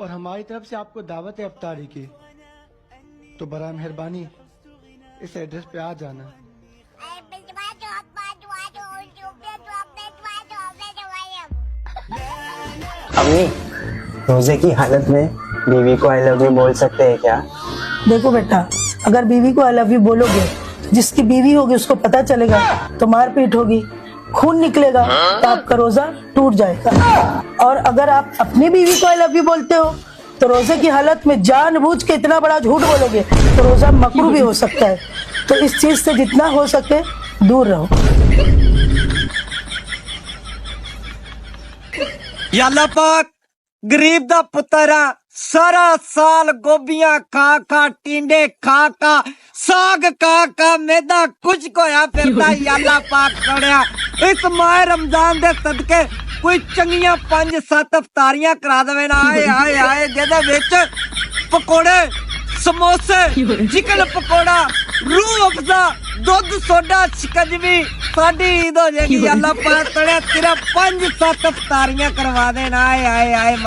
और हमारी तरफ से आपको दावत है इफ्तारी की, तो बराए मेहरबानी इस एड्रेस पे आ जाना। अम्मी, रोजे की हालत में बीवी को आई लव यू बोल सकते हैं क्या? देखो बेटा, अगर बीवी को आई लव यू बोलोगे तो जिसकी बीवी होगी उसको पता चलेगा तो मारपीट होगी, खून निकलेगा, तो आपका रोजा टूट जाएगा। और अगर आप अपनी बीवी को आई लव यू बोलते हो तो रोजे की हालत में जानबूझ के इतना बड़ा झूठ बोलोगे तो रोजा मकरूह भी हो सकता है। तो इस चीज से जितना हो सके दूर रहो। या अल्लाह पाक गरीब दा पुत्रा सारा साल गोभियां खा खा, टींडे खा खा, साग खा मैदा कुछ कोया फिरदा। या अल्लाह पाक कड़िया इस माह रमजान दे सदके कोई चंगियां 5-7 इफ्तारियां करा देवे ना। आए आए आए जेदे विच पकोड़े, समोसे, चिकन पकोड़ा, रूह अफ़ज़ा, दूध सोडा, शिकंजवी, साडी ईद हो जाएगी। अल्लाह पाक कड़िया तेरा 5-7 इफ्तारियां करवा देना। आए आए आए।